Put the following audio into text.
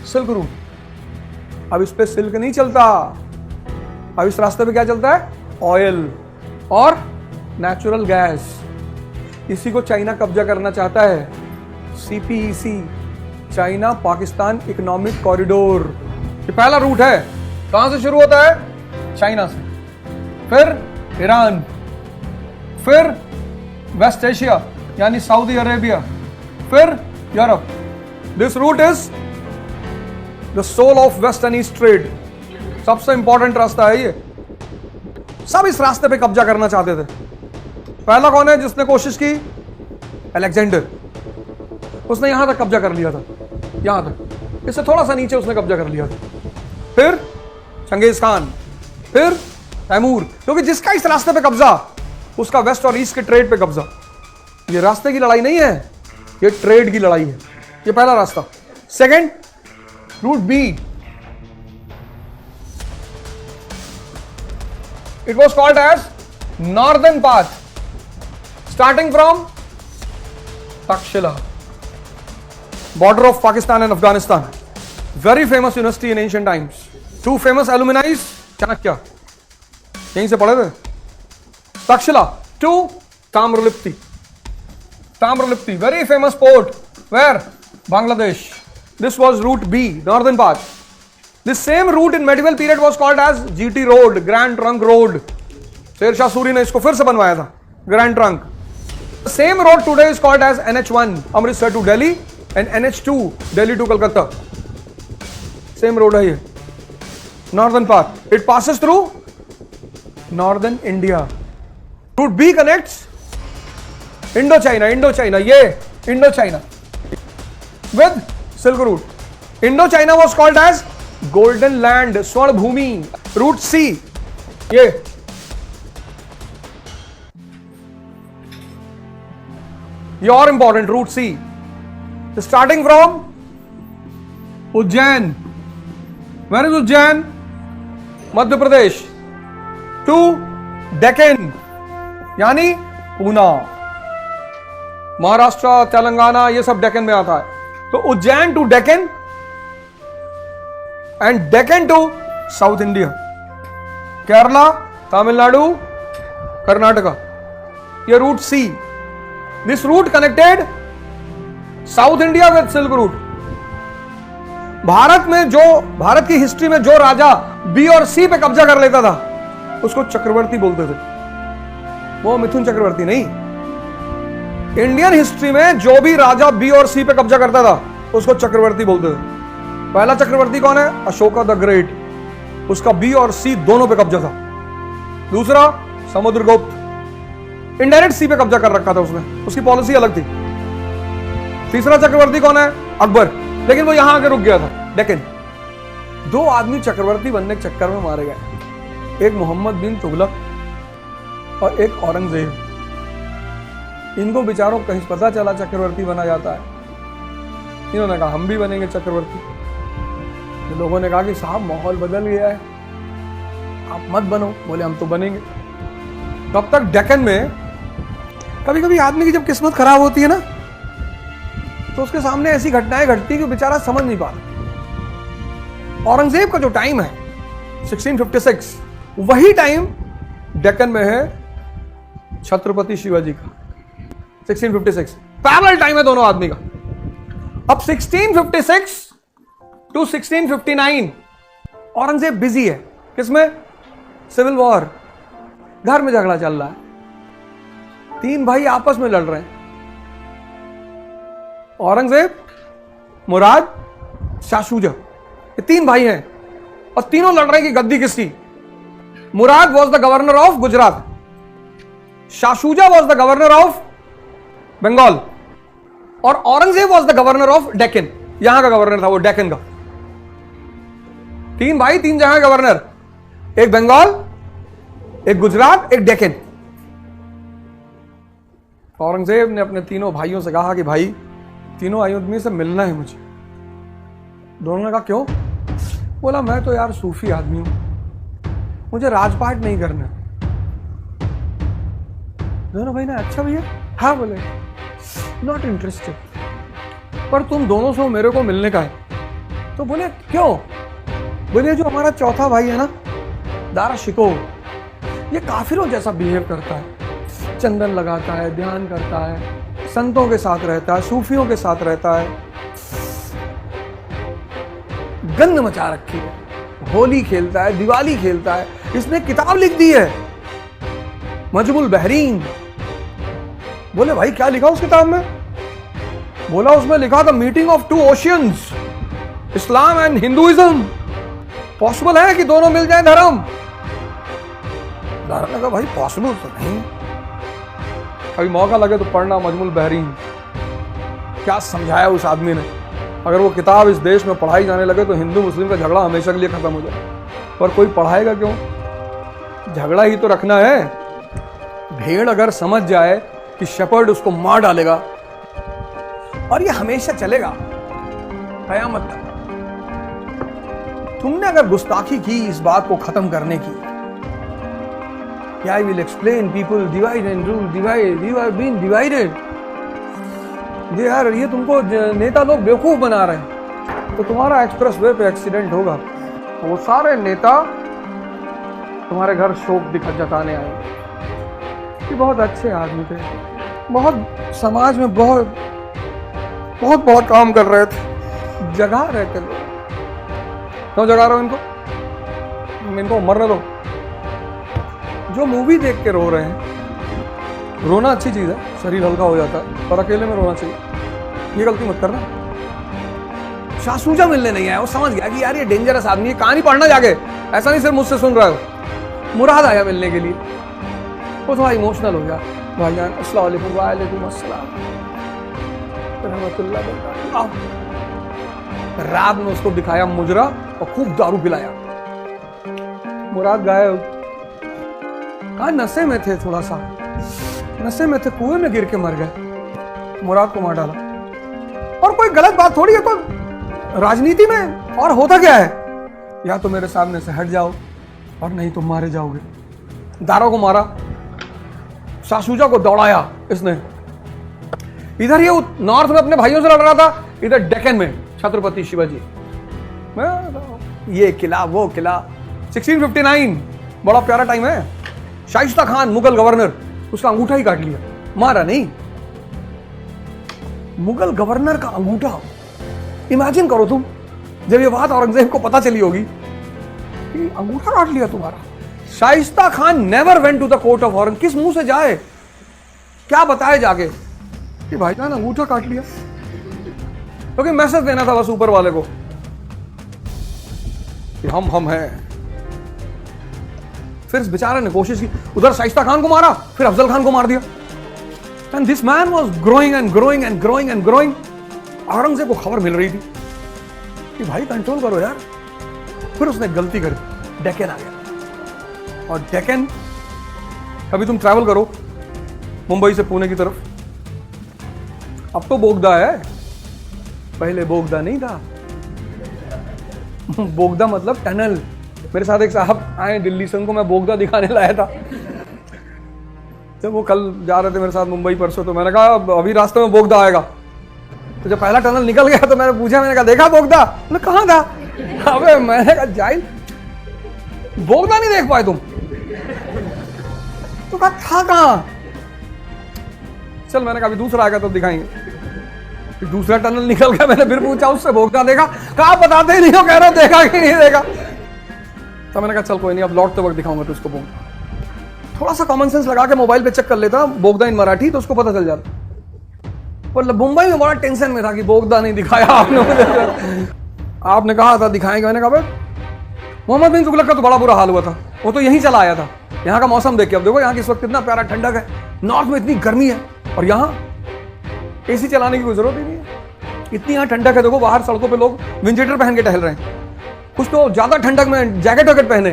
Silk route. अब इस पे सिल्क नहीं चलता, अब इस रास्ते पे क्या चलता है? ऑयल और नेचुरल गैस। इसी को चाइना कब्जा करना चाहता है। CPEC, China Pakistan economic corridor. ये पहला रूट है। कहां से शुरू होता है? चाइना से, फिर ईरान, फिर वेस्ट एशिया यानी सऊदी अरेबिया, फिर Europe. This route is the soul of west and east trade. सबसे इंपॉर्टेंट रास्ता है ये। सब इस रास्ते पे कब्जा करना चाहते थे। पहला कौन है जिसने कोशिश की? अलेक्जेंडर। उसने यहां तक कब्जा कर लिया था, यहां तक, इससे थोड़ा सा नीचे उसने कब्जा कर लिया था। फिर चंगेज खान, फिर तैमूर। क्योंकि जिसका इस रास्ते पे कब्जा, उसका वेस्ट और ईस्ट के ट्रेड पे कब्जा। ये रास्ते की लड़ाई नहीं है, ये ट्रेड की लड़ाई है। ये पहला रास्ता। Second, route b. It was called as northern path, starting from Takshashila, border of Pakistan and Afghanistan. Very famous university in ancient times. Two famous alumni, Chanakya. यहीं से पढ़े थे। Takshashila to Tamralipti. Tamralipti, very famous port. Where? Bangladesh. This was route B, northern path. This same route in medieval period was called as GT Road, Grand Trunk Road. Sher Shah Suri ने इसको फिर से बनवाया था, Grand Trunk. The same road today is called as NH1, Amritsar to Delhi, and NH2, Delhi to Kolkata. Same road है ये, northern path. It passes through northern India. Route B connects Indochina, ये Indochina with Silk Route. Indochina was called as Golden Land, स्वर्ण भूमि. Route C, ये और important, Route C. Starting from Ujjain. Where is Ujjain? Madhya Pradesh. To Deccan, यानी पूना, महाराष्ट्र, तेलंगाना, ये सब डेक्कन में आता है। तो Ujjain to Deccan and Deccan to south India, Kerala, Tamil Nadu, Karnataka. ये route see. This route connected south India with silk route. Bharat की हिस्ट्री में जो राजा बी और सी पे कब्जा कर लेता था उसको चक्रवर्ती बोलते थे, वो मिथुन चक्रवर्ती नहीं। इंडियन हिस्ट्री में जो भी राजा बी और सी पे कब्जा करता था उसको चक्रवर्ती बोलते थे। पहला चक्रवर्ती कौन है? अशोका द ग्रेट, उसका बी और सी दोनों पे कब्जा था। दूसरा समुद्रगुप्त, इनडायरेक्ट सी पे कब्जा कर रखा था उसने, उसकी पॉलिसी अलग थी। तीसरा चक्रवर्ती कौन है? अकबर, लेकिन वो यहां आके रुक गया था, डेक्कन। दो आदमी चक्रवर्ती बनने के चक्कर में मारे गए, एक मोहम्मद बिन तुगलक और एक औरंगजेब। इनको बेचारों को कहीं पता चला चक्रवर्ती बना जाता है, इन्होंने कहा हम भी बनेंगे चक्रवर्ती। तो लोगों ने कहा कि साहब माहौल बदल गया है, आप मत बनो। बोले हम तो बनेंगे। तब तक डेक्कन में कभी कभी आदमी की जब किस्मत खराब होती है ना, तो उसके सामने ऐसी घटनाएं घटती कि बेचारा समझ नहीं पाता। औरंगजेब का जो टाइम है 1656, वही टाइम डेक्कन में है छत्रपति शिवाजी का 1656। पैरेलल टाइम है दोनों आदमी का। अब 1656 टू 1659 औरंगजेब बिजी है किसमें? सिविल वॉर, घर में झगड़ा चल रहा है, तीन भाई आपस में लड़ रहे हैं, औरंगजेब, मुराद, शाहशुजा, ये तीन भाई हैं और तीनों लड़ रहे हैं कि गद्दी किसकी। Murad was the governor of Gujarat, Shah Shuja was the governor of Bengal और Aurangzeb was the governor of Deccan. यहां का गवर्नर था वो, डेक्कन का। तीन भाई, तीन जगह गवर्नर, एक बंगाल, एक गुजरात, एक डेक्कन। औरंगजेब ने अपने तीनों भाइयों से कहा कि भाई तीनों आदमी से मिलना है मुझे। दोनों ने कहा क्यों? बोला मैं तो यार सूफी आदमी हूं, मुझे राजपाट नहीं करना। दोनों भाई ने अच्छा भैया, हाँ बोले नॉट इंटरेस्टेड, पर तुम दोनों से मेरे को मिलने का है। तो बोले क्यों? बोले जो हमारा चौथा भाई है ना, दारा शिको, ये काफिरों जैसा बिहेव करता है, चंदन लगाता है, ध्यान करता है, संतों के साथ रहता है, सूफियों के साथ रहता है, गंद मचा रखी है, होली खेलता है, दिवाली खेलता है। इसने किताब लिख दी है मजमुल बहरीन। बोले भाई क्या लिखा उस किताब में? बोला उसमें लिखा था meeting of two oceans, Islam and Hinduism. Possible है कि दोनों मिल जाए धर्म? दारा ने कहा भाई पॉसिबल तो नहीं। कभी मौका लगे तो पढ़ना मजमुल बहरीन। क्या समझाया उस आदमी ने। अगर वो किताब इस देश में पढ़ाई जाने लगे तो हिंदू मुस्लिम का झगड़ा हमेशा के लिए खत्म हो जाए। पर कोई पढ़ाएगा क्यों? झगड़ा ही तो रखना है। भेड़ अगर समझ जाए कि शेपर्ड उसको मार डालेगा, और ये हमेशा चलेगा कयामत तक। तुमने अगर गुस्ताखी की इस बात को खत्म करने की, I will explain people divide and rule, divide, you have been divided. यार ये तुमको नेता लोग बेवकूफ बना रहे हैं, तो तुम्हारा एक्सप्रेस वे पे एक्सीडेंट होगा, वो सारे नेता तुम्हारे घर शोक जताने आएंगे कि बहुत अच्छे आदमी थे, बहुत समाज में बहुत बहुत बहुत काम कर रहे थे, जगा रहे थे लोग। क्यों जगा रहे हो इनको? इनको मरने दो। जो मूवी देख के रो रहे हैं, रोना अच्छी चीज है, शरीर हल्का हो जाता है, पर अकेले में रोना चाहिए। ये गलती मत करना। शासूजा मिलने नहीं आया, वो समझ गया कि यार ये डेंजरस आदमी है, कहानी पढ़ना जाके, ऐसा नहीं सिर्फ मुझसे सुन रहा हो। मुराद आया मिलने के लिए, वो थोड़ा इमोशनल हो गया। भाईजान अस्सलाम वालेकुम। वालेकुम अस्सलाम रहमतुल्लाह बरकातहू। रात में उसको दिखाया मुजरा और खूब दारू पिलाया। मुराद गायब। कहा नशे में थे, थोड़ा सा नशे में थे, कुएं में गिर के मर गए। मुराद को मार डाला। और कोई गलत बात थोड़ी है। तो राजनीति में और होता क्या है, या तो मेरे सामने से हट जाओ और नहीं तो मारे जाओगे। दारों को मारा, शासूजा को दौड़ाया इसने। इधर ये नॉर्थ में अपने भाइयों से लड़ रहा था, इधर डेक्कन में छत्रपति शिवाजी। ये किला वो किला। 1659 बड़ा प्यारा टाइम है। शाइस्ता खान मुगल गवर्नर, उसका अंगूठा ही काट लिया, मारा नहीं। मुगल गवर्नर का अंगूठा, इमेजिन करो तुम, जब ये बात औरंगजेब को पता चली होगी कि अंगूठा काट लिया तुम्हारा। Shaista Khan never went to the court of Aurangzeb. किस मुंह से जाए, क्या बताए जाके कि भाईजान अंगूठा काट लिया? क्योंकि मैसेज देना था बस ऊपर वाले को कि हम हैं। फिर इस बेचारे ने कोशिश की, उधर शाइस्ता खान को मारा, फिर अफजल खान को मार दिया। And this man was growing and growing and growing and growing. Aurangzeb को खबर मिल रही थी कि भाई कंट्रोल करो यार। फिर उसने गलती कर दी, डेक्कन आ गया। और डेक्कन, कभी तुम ट्रैवल करो मुंबई से पुणे की तरफ, अब तो बोगदा है, पहले बोगदा नहीं था। बोगदा मतलब टनल। मेरे साथ एक साहब आए दिल्ली से, उनको मैं बोगदा दिखाने लाया था। तो वो कल जा रहे थे मेरे साथ मुंबई परसों, तो मैंने कहा अभी रास्ते में बोगदा आएगा। तो जब पहला टनल निकल गया तो मैंने पूछा, मैंने कहा देखा बोगदा? बोले कहाँ था? अबे मैंने कहा जाहिल, बोगदा नहीं देख पाए तुम? तो कहा था कहाँ? चल मैंने कहा अभी दूसरा आएगा तो दिखाएंगे। फिर दूसरा टनल निकल गया, मैंने फिर पूछा उससे बोगदा देखा? कहा बताते ही नहीं हो, कह रहा देखा कि नहीं देखा। तो मैंने कहा चल कोई नहीं, अब लौटते वक्त दिखाऊंगा तो उसको बोगदा। थोड़ा सा कॉमन सेंस लगा के मोबाइल पे चेक कर लेता बोगदा इन मराठी, तो उसको पता चल जाता। पर मुंबई में बड़ा टेंशन में था कि बोगदा नहीं दिखाया आपने मुझे। आपने कहा था दिखाएंगे, मैंने कहा मोहम्मद बिन तुगलक का तो बड़ा बुरा हाल हुआ था, वो तो यहीं चला आया था। यहाँ का मौसम देख के, अब देखो यहाँ की इस वक्त कितना प्यारा ठंडक है। नॉर्थ में इतनी गर्मी है और यहाँ एसी चलाने की कोई जरूरत ही नहीं है, इतनी यहाँ ठंडक है। देखो बाहर सड़कों पे लोग विंड चीटर पहन के टहल रहे हैं, कुछ तो ज्यादा ठंडक में जैकेट वैकेट पहने।